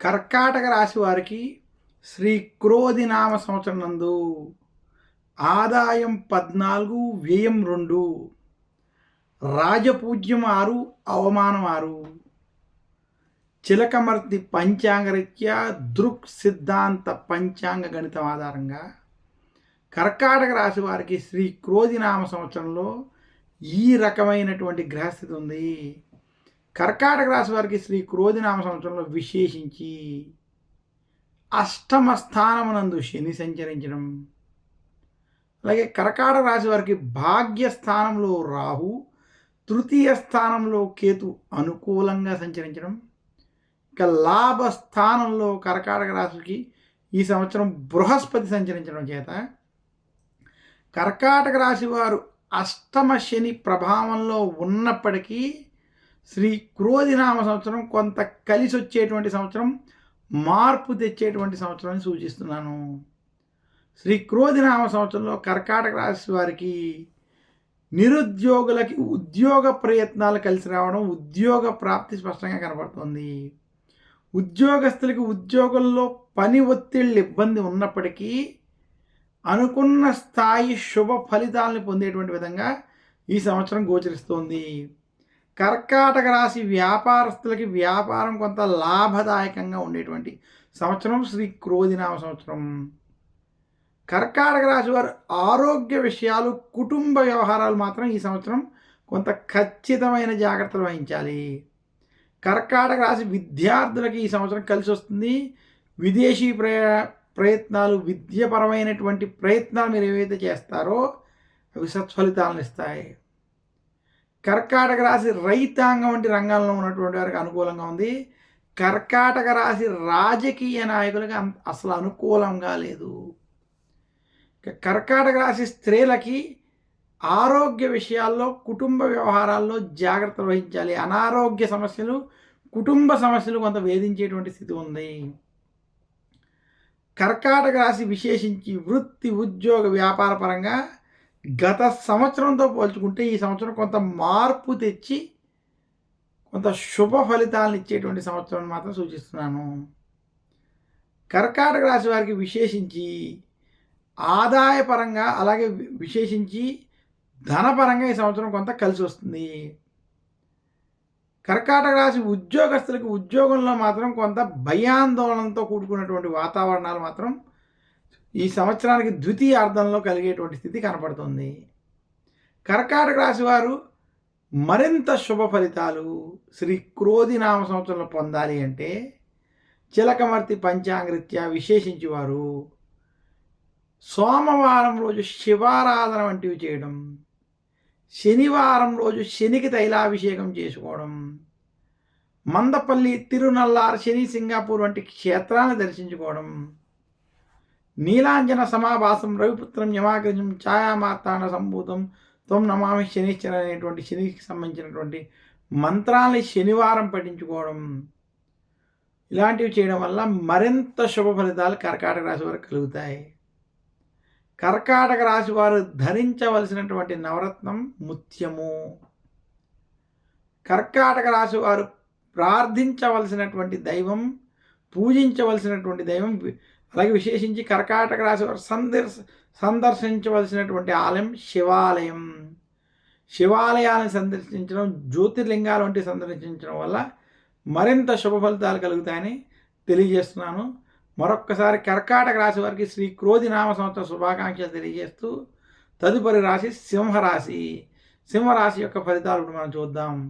కర్కాటక రాశి వారికి శ్రీ క్రోధినామ సంవత్సరం నందు ఆదాయం 14, వ్యయం 2, రాజపూజ్యం 6, అవమానం 6. చిలకమర్తి పంచాంగరీత్యా దృక్ సిద్ధాంత పంచాంగ గణితం ఆధారంగా కర్కాటక రాశి వారికి శ్రీ క్రోధినామ సంవత్సరంలో ఈ రకమైనటువంటి గ్రహస్థితి ఉంది. కర్కాటక రాశి వారికి శ్రీ క్రోధినామ సంవత్సరంలో విశేషించి అష్టమ స్థానమునందు శని సంచరించడం, అలాగే కర్కాటక రాశి వారికి భాగ్యస్థానంలో రాహు, తృతీయ స్థానంలో కేతు అనుకూలంగా సంచరించడం, ఇక లాభస్థానంలో కర్కాటక రాశికి ఈ సంవత్సరం బృహస్పతి సంచరించడం చేత కర్కాటక రాశి వారు అష్టమ శని ప్రభావంలో ఉన్నప్పటికీ శ్రీ క్రోధినామ సంవత్సరం కొంత కలిసి వచ్చేటువంటి సంవత్సరం, మార్పు తెచ్చేటువంటి సంవత్సరం అని సూచిస్తున్నాను. శ్రీ క్రోధినామ సంవత్సరంలో కర్కాటక రాశి వారికి నిరుద్యోగులకి ఉద్యోగ ప్రయత్నాలు కలిసి రావడం, ఉద్యోగ ప్రాప్తి స్పష్టంగా కనబడుతుంది. ఉద్యోగస్తులకి ఉద్యోగంలో పని ఒత్తిళ్ళు ఇబ్బంది ఉన్నప్పటికీ అనుకున్న స్థాయి శుభ ఫలితాలను పొందేటువంటి విధంగా ఈ సంవత్సరం గోచరిస్తోంది. కర్కాటక రాశి వ్యాపారస్తులకి వ్యాపారం కొంత లాభదాయకంగా ఉండేటువంటి సంవత్సరం శ్రీ క్రోధినామ సంవత్సరం. కర్కాటక రాశి వారు ఆరోగ్య విషయాలు, కుటుంబ వ్యవహారాలు మాత్రం ఈ సంవత్సరం కొంత ఖచ్చితమైన జాగ్రత్తలు వహించాలి. కర్కాటక రాశి విద్యార్థులకి ఈ సంవత్సరం కలిసి వస్తుంది. విదేశీ ప్రయత్నాలు, విద్యపరమైనటువంటి ప్రయత్నాలు మీరు ఏవైతే చేస్తారో అవి సత్ఫలితాలను ఇస్తాయి. కర్కాటక రాశి రైతాంగం వంటి రంగాల్లో ఉన్నటువంటి వారికి అనుకూలంగా ఉంది. కర్కాటక రాశి రాజకీయ నాయకులకి అసలు అనుకూలంగా లేదు. కర్కాటక రాశి స్త్రీలకి ఆరోగ్య విషయాల్లో, కుటుంబ వ్యవహారాల్లో జాగ్రత్తలు వహించాలి. అనారోగ్య సమస్యలు, కుటుంబ సమస్యలు కొంత వేధించేటువంటి స్థితి ఉంది. కర్కాటక రాశి విశేషించి వృత్తి, ఉద్యోగ, వ్యాపార పరంగా గత సంవత్సరంతో పోల్చుకుంటే ఈ సంవత్సరం కొంత మార్పు తెచ్చి కొంత శుభ ఫలితాలను ఇచ్చేటువంటి సంవత్సరం మాత్రం సూచిస్తున్నాను. కర్కాటక రాశి వారికి విశేషించి ఆదాయపరంగా, అలాగే విశేషించి ధనపరంగా ఈ సంవత్సరం కొంత కలిసి వస్తుంది. కర్కాటక రాశి ఉద్యోగస్తులకు ఉద్యోగంలో మాత్రం కొంత భయాందోళనతో కూడుకున్నటువంటి వాతావరణాలు మాత్రం ఈ సంవత్సరానికి ద్వితీయార్థంలో కలిగేటువంటి స్థితి కనపడుతుంది. కర్కాటక రాశి వారు మరింత శుభ ఫలితాలు శ్రీ క్రోధినామ సంవత్సరంలో పొందాలి అంటే చిలకమర్తి పంచాంగరీత్యా విశేషించి వారు సోమవారం రోజు శివారాధన వంటివి చేయడం, శనివారం రోజు శనికి తైలాభిషేకం చేసుకోవడం, మందపల్లి, తిరునల్లార్, శని సింగాపూర్ వంటి క్షేత్రాలను దర్శించుకోవడం, నీలాంజన సమాభాసం, రవిపుత్రం, యమాగ్రజం, ఛాయామార్తాండ సంభూతం, త్వం నమామి శనిశ్చర అనేటువంటి శనికి సంబంధించినటువంటి మంత్రాలని శనివారం పఠించుకోవడం, ఇలాంటివి చేయడం వల్ల మరింత శుభ ఫలితాలు కర్కాటక రాశి వారికి కలుగుతాయి. కర్కాటక రాశి వారు ధరించవలసినటువంటి నవరత్నం ముత్యము. కర్కాటక రాశి వారు ప్రార్థించవలసినటువంటి దైవం, పూజించవలసినటువంటి దైవం, అలాగే విశేషించి కర్కాటక రాశి వారు సందర్శించవలసినటువంటి ఆలయం శివాలయం. శివాలయాన్ని సందర్శించడం, జ్యోతిర్లింగాలు వంటి సందర్శించడం వల్ల మరింత శుభ ఫలితాలు కలుగుతాయని తెలియజేస్తున్నాను. మరొక్కసారి కర్కాటక రాశి వారికి శ్రీ క్రోధినామ సంవత్సర శుభాకాంక్షలు తెలియజేస్తూ తదుపరి రాశి సింహరాశి. సింహరాశి యొక్క ఫలితాలు ఇప్పుడు మనం చూద్దాం.